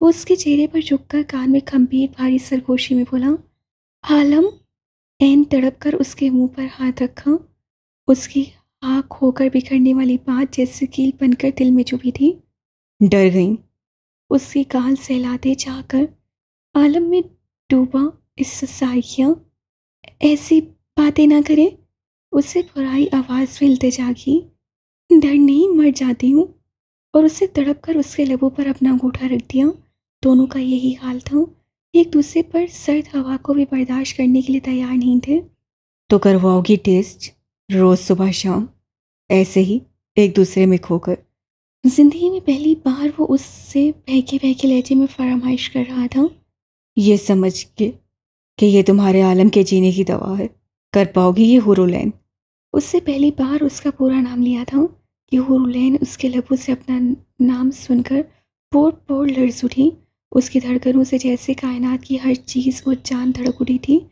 वो उसके चेहरे पर झुककर कान में खंभीर भारी सरगोशी में बोला, आलम। ऐन तड़प कर उसके मुंह पर हाथ रखा। उसकी आँख होकर बिखरने वाली बात जैसे कील बनकर दिल में चुभी थी। डर गई? उसकी गाल सहलाते जाकर आलम में डूबा इस साइकिया। ऐसी बातें ना करें, उससे बुराई आवाज़ में इल्तिजा की। डर नहीं, मर जाती हूँ। और उसे तड़प कर उसके लबों पर अपना अंगूठा रख दिया। दोनों का यही हाल था, एक दूसरे पर सर्द हवा को भी बर्दाश्त करने के लिए तैयार नहीं थे। तो करवाओगी टेस्ट रोज़ सुबह शाम, ऐसे ही एक दूसरे में खोकर? जिंदगी में पहली बार वो उससे बहके बहके लहजे में फरमाइश कर रहा था। ये समझ के कि ये तुम्हारे आलम के जीने की दवा है, कर पाओगी ये हुरुलैन? उससे पहली बार उसका पूरा नाम लिया था कि हुरुलैन उसके लबों से अपना नाम सुनकर पोर पोर लर्ज उठी। उसकी धड़कनों से जैसे कायनात की हर चीज़ वो जान धड़क उठी थी।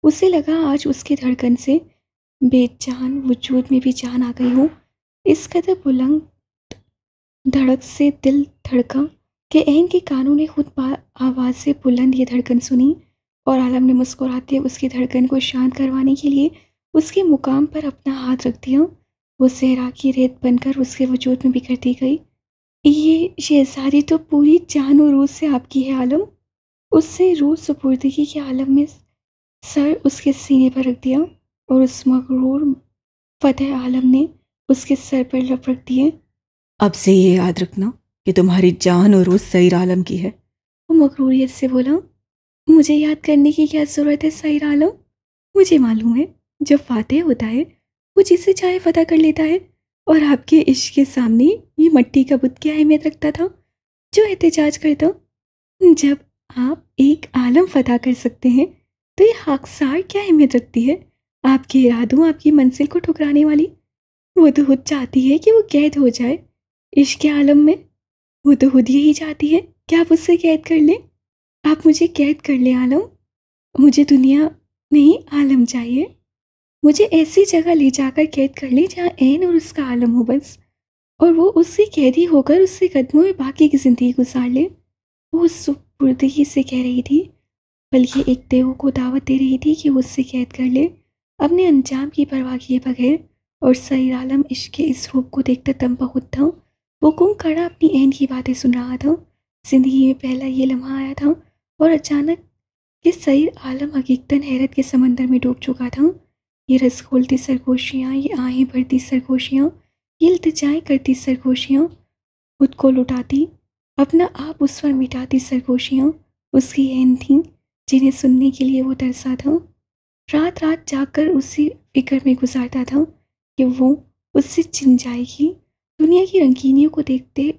उसे लगा आज उसकी धड़कन से बेजान वजूद में भी जान आ गई हो। इस कदर बुलंद धड़क से दिल धड़का कि एन के कानों ने खुद आवाज़ से बुलंद ये धड़कन सुनी, और आलम ने मुस्कुराते उसकी धड़कन को शांत करवाने के लिए उसके मुकाम पर अपना हाथ रख दिया। वो सहरा की रेत बनकर उसके वजूद में बिखरती गई। ये शहजादी तो पूरी जान और रूह से आपकी है आलम। उससे रूह सुपुर्दगी के आलम में सर उसके सीने पर रख दिया, और उस मगरूर फतेह आलम ने उसके सर पर लब रख दिए। अब से ये याद रखना कि तुम्हारी जान और रूह सईर आलम की है। वो मगरूरियत से बोला, मुझे याद करने की क्या ज़रूरत है सईर आलम? मुझे मालूम है जब फातेह होता है वो जिसे चाहे फतह कर लेता है, और आपके इश्क के सामने ये मट्टी का बुत क्या अहमियत रखता था जो एहतजाज करता? जब आप एक आलम फतह कर सकते हैं तो ये खाकसार क्या अहमियत रखती है आपके इरादों, आपकी मंजिल को ठुकराने वाली? वो तो खुद चाहती है कि वो कैद हो जाए इश्क के आलम में। वो तो खुद यही चाहती है कि आप उससे कैद कर लें। आप मुझे कैद कर लें आलम। मुझे दुनिया नहीं आलम चाहिए। मुझे ऐसी जगह ले जाकर कैद कर ले जहाँ ऐन और उसका आलम हो बस, और वो उससे कैदी होकर उससे कदमों में बाकी की ज़िंदगी गुजार ले। वो सुपुर्दगी से कह रही थी, बल्कि एक देव को दावत दे रही थी कि वो उससे कैद कर ले अपने अंजाम की परवाह किए बगैर। और सईर आलम इश्क के इस रूप को देखकर दम बहुत था। वो गुम खड़ा अपनी ऐन की बातें सुन रहा था। जिंदगी में पहला ये लम्हा आया था, और अचानक ये सईर आलम हकीकतन हैरत के समंदर में डूब चुका था। ये रस खोलती सरगोशियाँ, ये आहें भरती सरगोशियाँ, ये इल्तिजाएं करती सरगोशियाँ, खुद को लुटाती, अपना आप उस पर मिटाती सरगोशियाँ उसकी ऐन थीं जिन्हें सुनने के लिए वो तरसा था। रात रात जाकर उसी फिक्र में गुजारता था कि वो उससे छिन जाएगी दुनिया की रंगीनियों को देखते,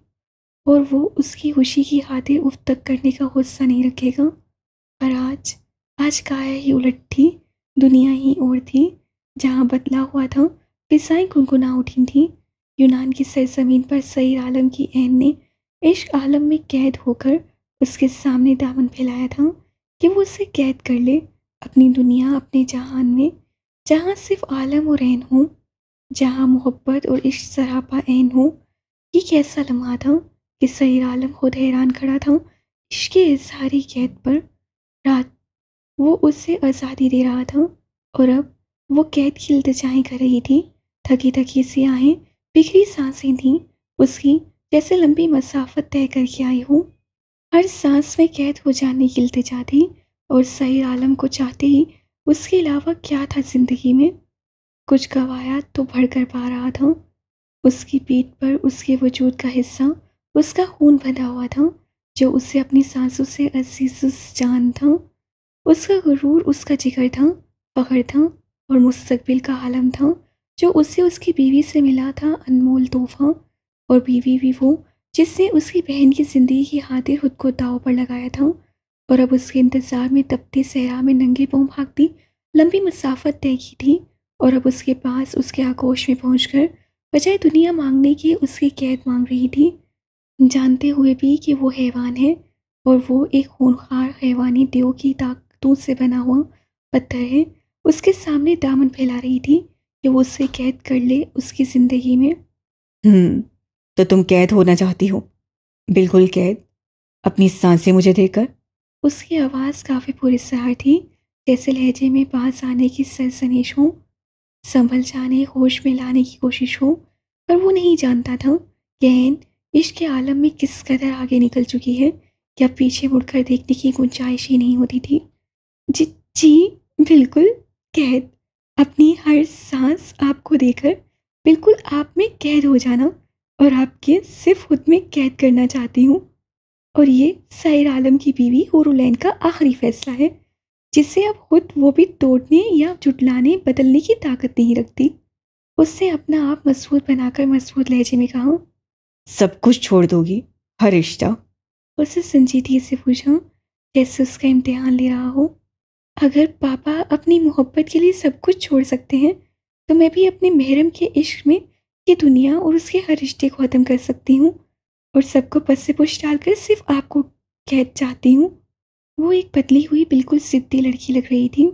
और वो उसकी खुशी की खातिर उफ तक करने का हौसला नहीं रखेगा। पर आज आज काया ही उलट थी। दुनिया ही और थी। जहाँ बदला हुआ था फिजाएं गुनगुना उठी थीं। यूनान की सरजमीन पर सईर आलम की ऐन ने इश्क आलम में कैद होकर उसके सामने दामन फैलाया था कि वो उसे कैद कर ले अपनी दुनिया, अपने जहान में, जहाँ सिर्फ आलम और ऐन हो, जहाँ मोहब्बत और इश्क सरापा ऐन हो। ये कैसा लम्हा था कि सईर आलम खुद हैरान खड़ा था इश्क के इजहारी कैद पर। रात वो उसे आज़ादी दे रहा था, और अब वो कैद की इल्तिजाएं कर रही थी। थकी थकी सी आहें, बिखरी सांसें थीं उसकी, जैसे लंबी मसाफत तय करके आई हूँ। हर सांस में कैद हो जाने की इल्तिजा थी, और सईर आलम को चाहते ही उसके अलावा क्या था जिंदगी में। कुछ गवाया तो भर कर पा रहा था। उसकी पीठ पर उसके वजूद का हिस्सा, उसका खून बंधा हुआ था जो उसे अपनी सांसों से अजीज जान था। उसका गुरूर, उसका जिगर था, फ़ख्र था, और मुस्तकबिल का आलम था जो उसे उसकी बीवी से मिला था, अनमोल तोहफा। और बीवी भी वो जिसने उसकी बहन की ज़िंदगी की खातिर खुद को दाव पर लगाया था, और अब उसके इंतज़ार में तपती सहरा में नंगे पाँव भागती लंबी मसाफत तय की थी। और अब उसके पास, उसके आगोश में पहुंचकर बजाय दुनिया मांगने के उसकी कैद मांग रही थी, जानते हुए भी कि वो हैवान है, और वो एक खूंखार हैवानी देव की ताकतों से बना हुआ पत्थर है। उसके सामने दामन फैला रही थी कि वो उससे कैद कर ले उसकी ज़िंदगी में। तो तुम कैद होना चाहती हो? बिल्कुल कैद, अपनी सांसें मुझे देकर। उसकी आवाज़ काफ़ी पुरस्कार थी, जैसे लहजे में पास आने की सरसनेश हो, संभल जाने, होश में लाने की कोशिश हो। पर वो नहीं जानता था कि ऐन इश्क के आलम में किस कदर आगे निकल चुकी है कि अब पीछे मुड़कर देखने की गुंजाइश ही नहीं होती थी। जी जी, बिल्कुल कैद। अपनी हर सांस आपको देकर बिल्कुल आप में कैद हो जाना, और आपके सिर्फ खुद में कैद करना चाहती हूँ। और ये सईर आलम की बीवी हुरुलैन का आखिरी फैसला है, जिसे अब खुद वो भी तोड़ने या जुटलाने बदलने की ताकत नहीं रखती। उससे अपना आप मजबूत बनाकर मजबूत लहजे में कहा, सब कुछ छोड़ दोगी? हर रिश्ता? उससे संजीदगी से पूछा, जैसे उसका इम्तिहान ले रहा हो। अगर पापा अपनी मोहब्बत के लिए सब कुछ छोड़ सकते हैं, तो मैं भी अपने महरम के इश्क में ये दुनिया और उसके हर रिश्ते को ख़त्म कर सकती हूँ, और सबको पस से पुश डालकर सिर्फ आपको कैद चाहती हूँ। वो एक पतली हुई बिल्कुल सिद्धी लड़की लग रही थी।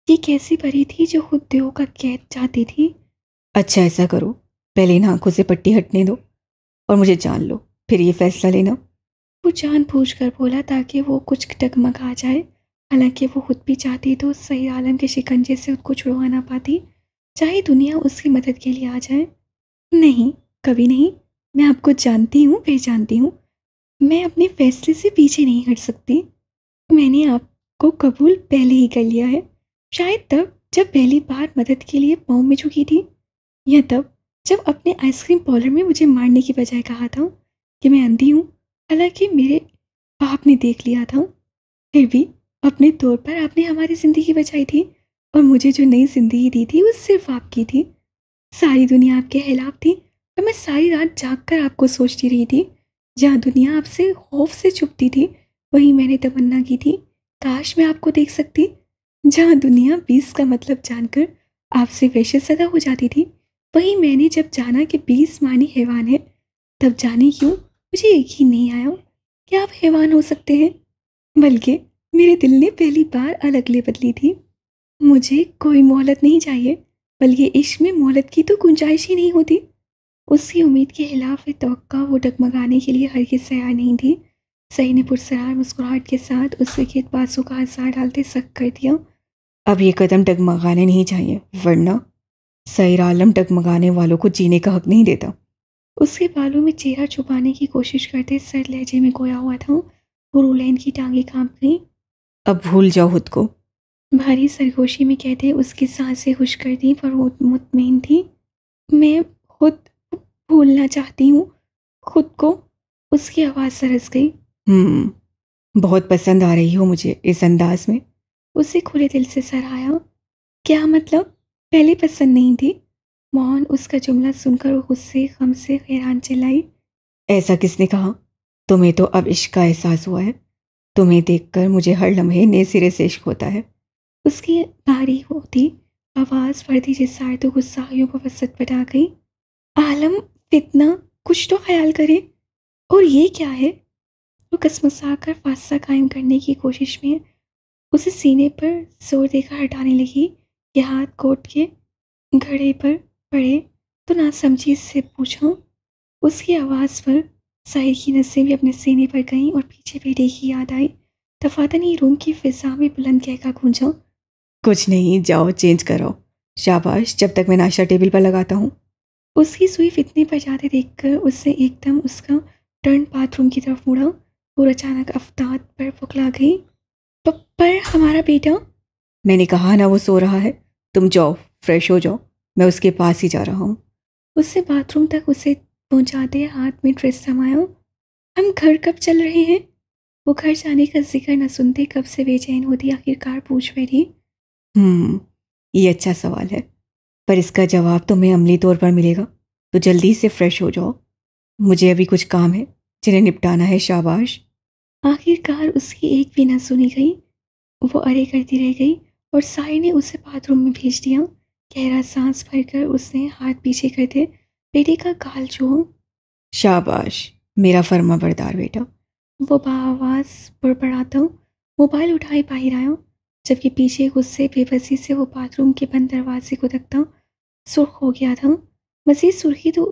ये कैसी परी थी जो खुद देव का कैद चाहती थी? अच्छा ऐसा करो, पहले इन आंखों से पट्टी हटने दो और मुझे जान लो, फिर ये फैसला लेना। वो जानबूझकर बोला ताकि वो कुछ डगमगा जाए। हालांकि वो खुद भी चाहती तो सही आलम के शिकंजे से उसको छुड़वा ना पाती, चाहे दुनिया उसकी मदद के लिए आ जाए। नहीं, कभी नहीं। मैं आपको जानती हूँ, पहचानती हूँ। मैं अपने फैसले से पीछे नहीं हट सकती। मैंने आपको कबूल पहले ही कर लिया है। शायद तब जब पहली बार मदद के लिए पाँव में झुकी थी, या तब जब अपने आइसक्रीम पार्लर में मुझे मारने की बजाय कहा था कि मैं अंधी हूँ। हालांकि मेरे बाप ने देख लिया था। फिर भी अपने तौर पर आपने हमारी ज़िंदगी बचाई थी, और मुझे जो नई ज़िंदगी दी थी वो सिर्फ आपकी थी। सारी दुनिया आपके खिलाफ थी, और मैं सारी रात जाग कर आपको सोचती रही थी। जहाँ दुनिया आपसे खौफ से छुपती थी, वहीं मैंने तमन्ना की थी, काश मैं आपको देख सकती। जहाँ दुनिया 20 का मतलब जानकर आपसे वैसे सदा हो जाती थी, वहीं मैंने जब जाना कि 20 मानी हैवान है, तब जाने क्यों मुझे यकीन नहीं आया कि आप हैवान हो सकते हैं। बल्कि मेरे दिल ने पहली बार अलग ले बदली थी। मुझे कोई मोहलत नहीं चाहिए, बल्कि इश्क में मोहलत की तो गुंजाइश ही नहीं होती। उसकी उम्मीद के खिलाफ तवक्का वो डगमगाने के लिए हरगिज़ तैयार नहीं थी। सही ने पुरसरार मुस्कुराहट के साथ उसके खेत बासों का आसार डालते सख्त कर दिया। अब ये कदम डगमगाने नहीं चाहिए, वरना सैर आलम डगमगाने वालों को जीने का हक नहीं देता। उसके बालों में चेहरा छुपाने की कोशिश करते सर लहजे में गोया हुआ था। गुरुलैन की टांगें कांप गईं। अब भूल जाओ खुद को। भारी सरगोशी में कहते उसकी सांसें खुश कर दी, पर वो मुतमईन थी। मैं खुद भूलना चाहती हूँ खुद को। उसकी आवाज़ सरस गई। बहुत पसंद आ रही हो मुझे इस अंदाज में। उसे खुले दिल से सराहा। क्या मतलब? पहले पसंद नहीं थी? मौन उसका जुमला सुनकर वो गुस्से गम से हैरान चिल्लाई। ऐसा किसने कहा? तुम्हें तो अब इश्क का एहसास हुआ है। तुम्हें देखकर मुझे हर लम्हे नए सिरे से इश्क होता है। उसकी भारी होती आवाज़ वर्दी जिसार तो गुस्साहियों को वसत पटा गई। आलम, फितना, कुछ तो ख्याल करे। और ये क्या है? वो कसमसा कर फासला कायम करने की कोशिश में उसे सीने पर जोर देकर हटाने लगी। ये हाथ कोट के घड़े पर पड़े तो ना समझी से पूछा। उसकी आवाज़ पर साहिर की नसें भी अपने सीने पर गईं और पीछे बेटे की याद आई। दफातन ही रूम की फिजा में बुलंद कहका गूंजा। कुछ नहीं, जाओ चेंज करो। शाबाश, जब तक मैं नाश्ता टेबल पर लगाता हूँ। उसकी सुई फितने पर जाते देखकर उससे एकदम उसका टर्न बाथरूम की तरफ मुड़ा और अचानक अफ्ताब पर फुकला गई। पर हमारा बेटा? मैंने कहा ना वो सो रहा है। तुम जाओ, फ्रेश हो जाओ, मैं उसके पास ही जा रहा हूँ। उससे बाथरूम तक उसे पहुंचाते हाथ में ड्रेस थमाया। हम घर कब चल रहे हैं? वो घर जाने का जिक्र न सुनते कब से बेचैन होती आखिरकार पूछ बैठी। ये अच्छा सवाल है, पर इसका जवाब तुम्हें अमली तौर पर मिलेगा। तो जल्दी से फ्रेश हो जाओ, मुझे अभी कुछ काम है जिन्हें निपटाना है। शाबाश। आखिरकार उसकी एक भी न सुनी गई। वो अरे करती रह गई और साहिर ने उसे बाथरूम में भेज दिया। गहरा सांस भरकर उसने हाथ पीछे करते बेटे का गाल छुआ। शाबाश, मेरा फर्मा बरदार बेटा। वो बाआवाज़ बड़बड़ाता मोबाइल उठाए बाहर आया, जबकि पीछे गुस्से बेबसी से वो बाथरूम के बंद दरवाजे को तकता सुर्ख हो गया था। मज़ीद सुर्खी तो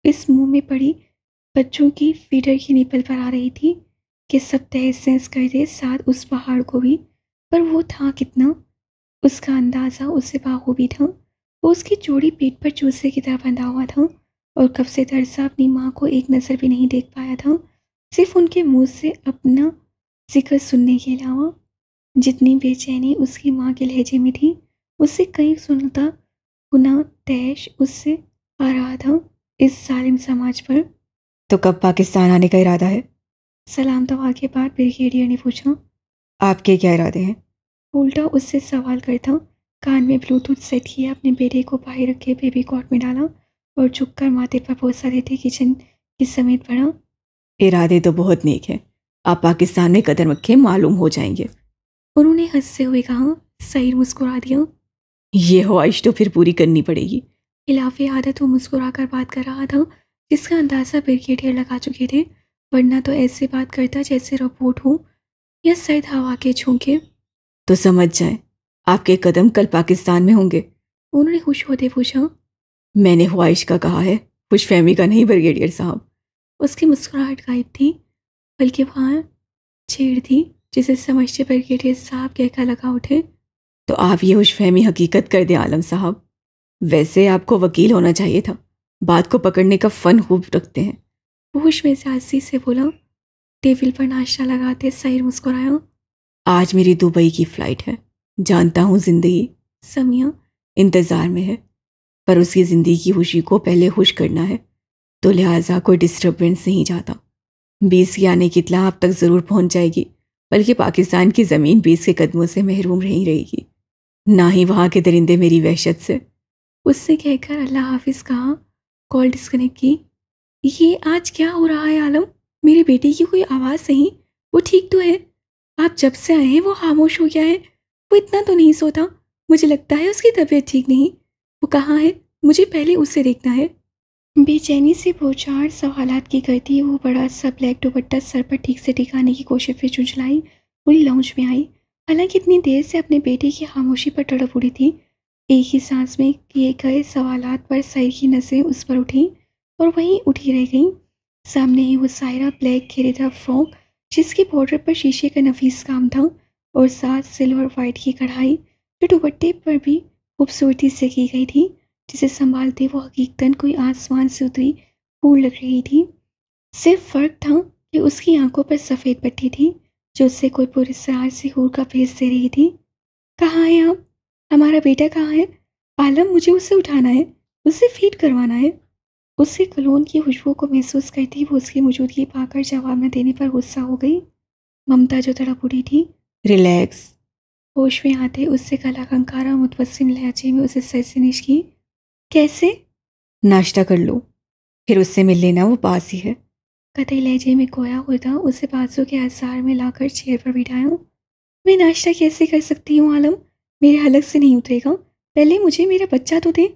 इस मुंह में पड़ी बच्चों की फीडर की निपल पर आ रही थी कि सब तहस नहस कर दे, साथ उस पहाड़ को भी। पर वो था कितना? उसका अंदाज़ा उससे बाखूबी था। वो उसकी जोड़ी पीठ पर चूसे की तरह बंधा हुआ था, और कब से तरसा अपनी माँ को एक नज़र भी नहीं देख पाया था, सिर्फ उनके मुंह से अपना जिक्र सुनने के अलावा। जितनी बेचैनी उसकी माँ के लहजे में थी, उससे कई सुनता गुना तैश उससे आ रहा था इस जालिम समाज पर। तो कब पाकिस्तान आने का इरादा है? सलाम दवा के बाद ब्रिगेडियर ने पूछा। आपके क्या इरादे हैं? उल्टा उससे सवाल करता कान में ब्लूटूथ सेट किया, अपने बेटे को बाहर रखे बेबी कॉट में डाला और झुककर माथे पर पोसा देते किचन की समेत पड़ा। इरादे तो बहुत नेक हैं। आप पाकिस्तान में कदम रखें, मालूम हो जाएंगे। उन्होंने हंसते हुए कहा। सईद मुस्कुरा दिया। ये ख्वाहिश तो फिर पूरी करनी पड़ेगी। खिलाफे आदत वो मुस्कुराकर बात कर रहा था, जिसका अंदाज़ा ब्रिगेडियर लगा चुके थे, वरना तो ऐसे बात करता जैसे रोबोट हो या सर्द हवा के झोंके। तो समझ जाए, आपके कदम कल पाकिस्तान में होंगे। उन्होंने खुश होते पूछा। मैंने ख्वाहिश का कहा है, खुशफहमी का नहीं ब्रिगेडियर साहब। उसकी मुस्कुराहट गायब थी, बल्कि वहाँ छेड़ थी, जिसे समझते ब्रिगेडियर साहब कहकर लगा उठे। तो आप ये खुशफहमी हकीकत कर दें आलम साहब। वैसे आपको वकील होना चाहिए था, बात को पकड़ने का फन खूब रखते हैं। होश में जासी से बोला। टेबल पर नाश्ता लगाते सईद मुस्कुराया। आज मेरी दुबई की फ़्लाइट है, जानता हूँ ज़िंदगी समिया इंतज़ार में है, पर उसकी ज़िंदगी की खुशी को पहले खुश करना है, तो लिहाजा कोई डिस्टर्बेंस नहीं चाहता। 20 की आने की इत्तला आप तक ज़रूर पहुँच जाएगी, बल्कि पाकिस्तान की ज़मीन 20 के कदमों से महरूम नहीं रहेगी, ना ही वहाँ के दरिंदे मेरी वहशत से। उससे कहकर अल्लाह हाफिज़ कहा। कॉल डिस्कनेक्ट की। ये आज क्या हो रहा है आलम? मेरी बेटी की कोई आवाज़ नहीं, वो ठीक तो है? आप जब से आए हैं वो खामोश हो गया है। वो इतना तो नहीं सोता। मुझे लगता है उसकी तबीयत ठीक नहीं। वो कहाँ है? मुझे पहले उसे देखना है। बेचैनी से दो-चार सवालात की करती वो बड़ा सा ब्लैक दुपट्टा सर पर ठीक से टिकाने की कोशिश में चुंचलाई पूरी लाउंज में आई। हालांकि इतनी देर से अपने बेटे की खामोशी पर तड़प उड़ी थी। एक ही सांस में किए गए सवालात पर सईद की नज़रें उस पर उठी और वहीं उठी रह गईं। सामने ही वो सायरा ब्लैक घेरेदार फ्रॉक, जिसकी बॉर्डर पर शीशे का नफीस काम था, और साथ सिल्वर वाइट की कढ़ाई जो दुपट्टे पर भी खूबसूरती से की गई थी, जिसे संभालते वो हकीकतन कोई आसमान से उतरी फूल लग रही थी। सिर्फ फर्क था कि उसकी आंखों पर सफ़ेद पट्टी थी, जो उससे कोई पुरस्कार से हूर का भेस दे रही थी। कहाँ हैं आप? हमारा बेटा कहाँ है? आलम, मुझे उसे उठाना है, उसे फीड करवाना है। उसके कलोन की खुशबू को महसूस करती वो उसकी मौजूदगी पाकर जवाब न देने पर गुस्सा हो गई। ममता जो तड़प उठी थी, रिलैक्स। होश में आते उससे गला खंकारा मुतवस्सिम लहजे में उसे सरसनिश की। कैसे? नाश्ता कर लो, फिर उससे मिल लेना, वो पास ही है। कतई लहजे में खोया होता उसे बाजू के आसार में लाकर चेयर पर बिठाया। मैं नाश्ता कैसे कर सकती हूँ आलम? मेरे हलक से नहीं उतरेगा। पहले मुझे मेरा बच्चा तो दे।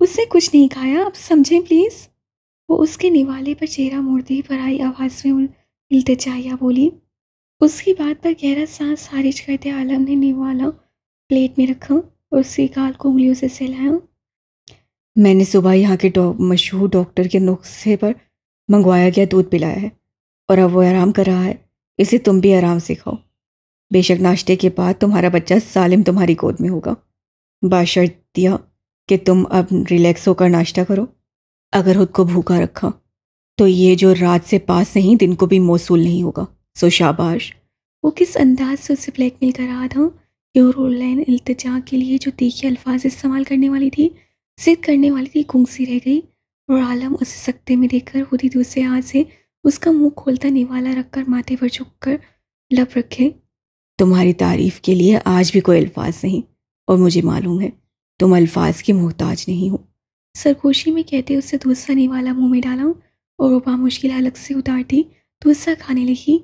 उसने कुछ नहीं खाया, आप समझें प्लीज़। वो उसके निवाले पर चेहरा मोड़ती पर आई आवाज़ में इल्तिजाया बोली। उसकी बात पर गहरा सांस खारिज करते आलम ने निवाला प्लेट में रखा और उसके गाल को उंगलियों से सहलाया। मैंने सुबह यहाँ के मशहूर डॉक्टर के नुस्खे पर मंगवाया गया दूध पिलाया है, और अब वो आराम कर रहा है। इसे तुम भी आराम से खाओ। बेशक नाश्ते के बाद तुम्हारा बच्चा सालिम तुम्हारी गोद में होगा, बाशर्त यह कि तुम अब रिलैक्स होकर नाश्ता करो। अगर खुद को भूखा रखा तो ये जो रात से पास नहीं दिन को भी मौसूल नहीं होगा। सो शाबाश। वो किस अंदाज से उसे ब्लैकमेल कर रहा था कि और ऑनलाइन इल्तिजा के लिए जो तीखे अल्फाज इस्तेमाल करने वाली थी, जिद करने वाली थी, गूंग सी रह गई। और आलम उसे सकते में देखकर खुद ही दूसरे हाथ से उसका मुंह खोलता निवाला रखकर माथे पर झुककर लब रखे। तुम्हारी तारीफ के लिए आज भी कोई अल्फाज नहीं, और मुझे मालूम है तुम अल्फाज की मोहताज नहीं हो। सरगोशी में कहते उससे दूसरा निवाला मुंह में डाला और रूपा मुश्किल अलग से उतारती दूसरा खाने लगी।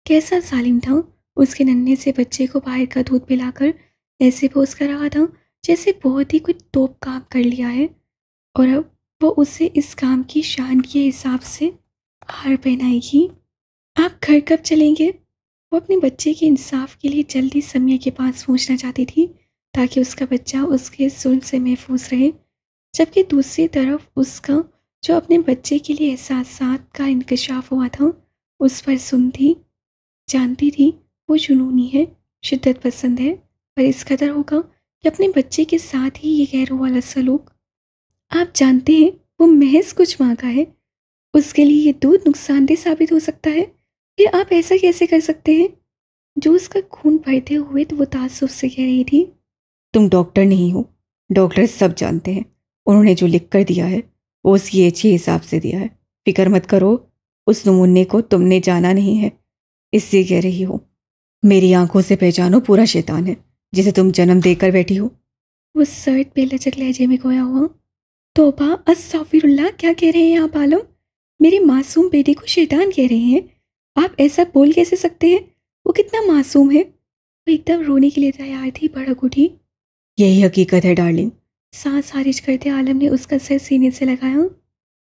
कैसा सालिम था, उसके नन्हे से बच्चे को बाहर का दूध पिलाकर ऐसे पोस कर रहा था जैसे बहुत ही कुछ तोप काम कर लिया है, और अब वो उसे इस काम की शान के हिसाब से हार पहनाएगी। आप घर कब चलेंगे? वो अपने बच्चे के इंसाफ के लिए जल्दी समिया के पास पहुंचना चाहती थी, ताकि उसका बच्चा उसके जुल्म से महफूज रहे, जबकि दूसरी तरफ उसका जो अपने बच्चे के लिए एहसासात का इंकशाफ हुआ था, उस पर सुनती जानती थी वो जुनूनी है, शिद्दत पसंद है, पर इस कदर होगा कि अपने बच्चे के साथ ही ये गैरों वाला सलूक। आप जानते हैं वो महज कुछ माँ का है, उसके लिए ये दूध नुकसानदेह साबित हो सकता है। फिर आप ऐसा कैसे कर सकते हैं? जो उसका खून भरते हुए तो वो ताज्जुब से कह रही थी। तुम डॉक्टर नहीं हो, डॉक्टर सब जानते हैं। उन्होंने जो लिख कर दिया है वो उसकी अच्छे हिसाब से दिया है। फिक्र मत करो, उस नमूने को तुमने जाना नहीं है, इसलिए कह रही हो। मेरी आंखों से पहचानो, पूरा शैतान है जिसे तुम जन्म देकर बैठी हो। वो सर्द बेलचक लहजे में खोया हुआ। तौबा अस्तागफिरुल्लाह, क्या कह रहे हैं आप आलम? मेरे मासूम बेटे को शैतान कह रहे हैं? आप ऐसा बोल कैसे सकते हैं? वो कितना मासूम है। वो एकदम रोने के लिए तैयार थी, भड़क उठी। यही हकीकत है डार्लिंग। सांस खारिज करते आलम ने उसका सर सीने से लगाया।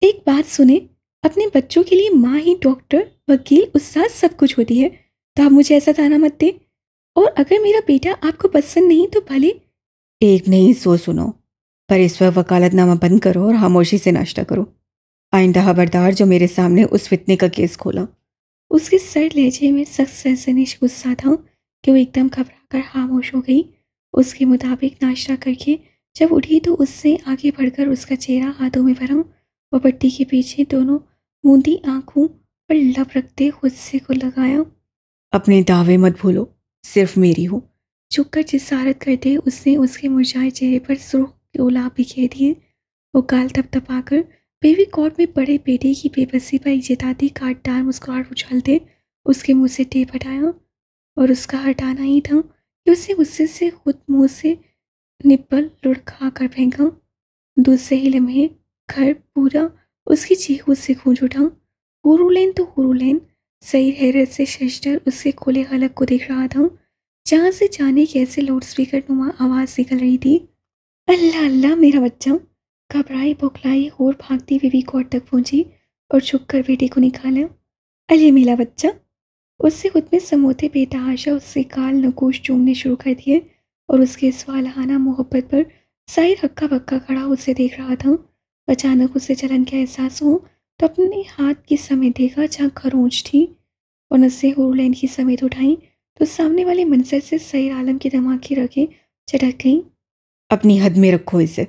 एक बात सुने, अपने बच्चों के लिए माँ ही डॉक्टर, वकील, उस्ताद सब कुछ होती है, तो आप मुझे ऐसा ताना मत दें। और अगर मेरा बेटा आपको पसंद नहीं तो भले। एक नहीं 100 सुनो, पर इस वक्त वकालतनामा बंद करो और खामोशी से नाश्ता करो। आइंदा खबरदार जो मेरे सामने उस फितने का केस खोला। उसके सर लहजे में सख्त सनसनीश गुस्सा था कि वो एकदम घबरा कर खामोश हो गई। उसके मुताबिक नाश्ता करके जब उठी तो उससे आगे बढ़कर उसका चेहरा हाथों में भरा और पट्टी के पीछे दोनों मूंदी आंखों पर लब रखते गुस्से को लगाया। अपने दावे मत भूलो, सिर्फ मेरी हो। झुककर जिसारत करते उसने उसके मुरझाए चेहरे पर सुर्ख गुलाब बिखेर दिए। वो गाल थपथपाकर बेबी कॉट में बड़े बेटे की बेबसी पर जताती काटदार मुस्कुराहट उछालते उसके मुंह से टेप हटाया। और उसका हटाना ही था कि उसने गुस्से से खुद मुंह से निप्पल लुढ़का कर फेंका। दूसरे ही लम्हे घर पूरा उसकी चीखों से गूंज उठा। हुरूलेन तो हुरूलेन। सही हैरत से शशटर उसके खुले हलक को देख रहा था, जहाँ से जाने कैसे लाउड स्पीकर नुमा आवाज़ निकल रही थी। अल्लाह अल्लाह मेरा बच्चा। घबराई बौखलाई और भागती बेबी कॉट तक पहुंची और छुपकर बेटे को निकाला। अले मेरा बच्चा। उससे खुद में समोते बेतहाशा उससे काल नकोश चूमने शुरू कर दिए और उसके स्वालहाना मोहब्बत पर साहिर हक्का बक्का खड़ा उसे देख रहा था। अचानक उसे जलन का एहसास हो तो अपने हाथ की समेत देखा जहाँ खरोंच थी और नसें हुरलैन की समेत उठाई तो सामने वाले मंजर से सईर आलम की दिमाग की रगें चटक गईं। अपनी हद में रखो इसे।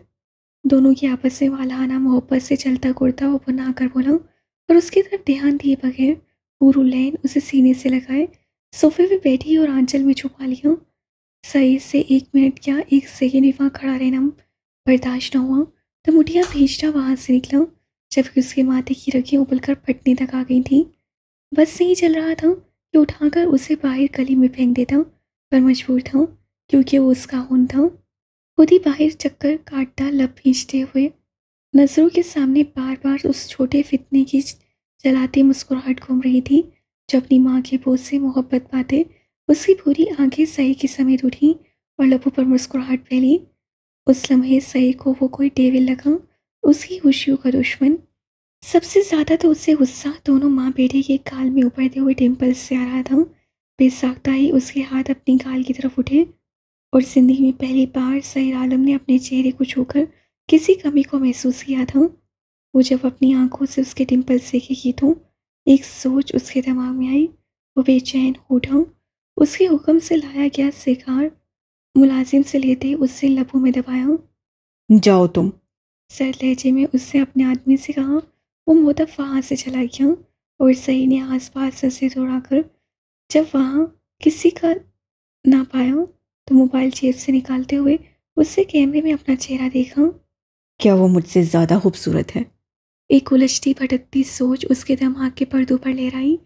दोनों की आपस में वालहाना मोहब्बत से चलता कुर्ता वो बना कर बोला और उसकी तरफ ध्यान दिए बगैर हुरलैन उसे सीने से लगाए सोफे पे बैठी और आंचल में छुपा लिया। सही से 1 मिनट या 1 सेकेंड भी वहाँ खड़ा रहना बर्दाश्त न हुआ तो मुठियाँ भींचता वहाँ से निकला, जबकि उसके माथे की रगें उबलकर फटने तक आ गई थी। बस नहीं चल रहा था कि उठाकर उसे बाहर गली में फेंक देता, पर मजबूर था क्योंकि वो उसका खून था। खुद ही बाहर चक्कर काटता लब भींचते हुए नजरों के सामने बार बार उस छोटे फितने की जलाती मुस्कुराहट घूम रही थी जो अपनी माँ के बोझ से मोहब्बत पाते उसकी पूरी आंखें सही की समेत उठी और लबों पर मुस्कुराहट फैली। उस लम्हे सही को वो कोई डेविल लगा, उसकी खुशियों का दुश्मन। सबसे ज्यादा तो उससे गुस्सा दोनों माँ बेटे के गाल में उभरते हुए डिम्पल्स से आ रहा था। बेसाख्ता ही उसके हाथ अपनी गाल की तरफ उठे और जिंदगी में पहली बार सईर आलम ने अपने चेहरे को छूकर किसी कमी को महसूस किया था। वो जब अपनी आंखों से उसके डिम्पल्स देखेगी तो एक सोच उसके दिमाग में आई। वो बेचैन हो उठा। उसके हुक्म से लाया गया सिगार मुलाजिम से लेते उससे लबों में दबाया। जाओ तुम। सर लहजे में उसने अपने आदमी से कहा। वो मोहतब वहाँ से चला गया और सही ने आसपास से दौड़ाकर जब वहाँ किसी का ना पाया तो मोबाइल जेब से निकालते हुए उससे कैमरे में अपना चेहरा देखा। क्या वो मुझसे ज़्यादा खूबसूरत है? एक उलझती भटकती सोच उसके दिमाग के पर्दों पर लहराई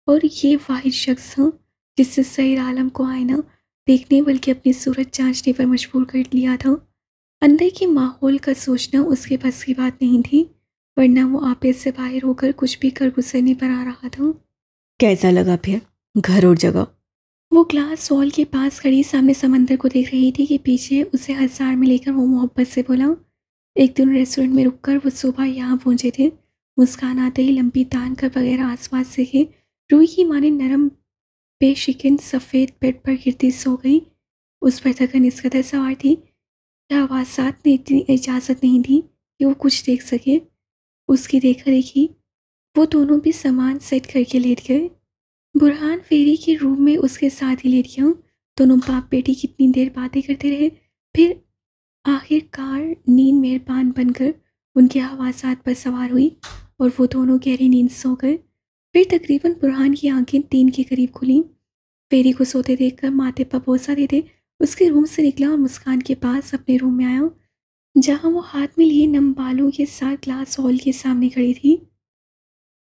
और ये वाहिद शख्स था जिससे सईर आलम को आईना देखने बल्कि अपनी सूरत जांचने पर मजबूर कर लिया था। अंदर के माहौल का सोचना उसके बस की बात नहीं थी, वरना वो आपे से बाहर होकर कुछ भी कर गुजरने पर आ रहा था। कैसा लगा फिर घर और जगह? वो ग्लास वॉल के पास खड़ी सामने समंदर को देख रही थी कि पीछे उसे हजार में लेकर वो मोहब्बत से बोला। एक दिन रेस्टोरेंट में रुककर वो सुबह यहाँ पहुंचे थे। मुस्कान आते ही लंबी तान कर बगैर आसपास देखे रूई की माने नरम बेशिकन सफ़ेद बेड पर गिरती सो गई। उस पर थकन इस कदर सवार थी कि आवाज़ात ने इतनी इजाज़त नहीं दी कि वो कुछ देख सके। उसकी देखा देखी वो दोनों भी सामान सेट करके लेट गए। बुरहान फेरी के रूम में उसके साथ ही लेट गया। दोनों बाप बेटी कितनी देर बातें करते रहे, फिर आखिरकार नींद मेहरबान बनकर उनके हवासात पर सवार हुई और वो दोनों गहरी नींद सो गए। फिर तकरीबन बुरहान की आंखें 3 के करीब खुली। फेरी को सोते देखकर माथे पर बोसा देते उसके रूम से निकला और मुस्कान के पास अपने रूम में आया, जहां वो हाथ में लिए नम बालों के साथ ग्लास हॉल के सामने खड़ी थी।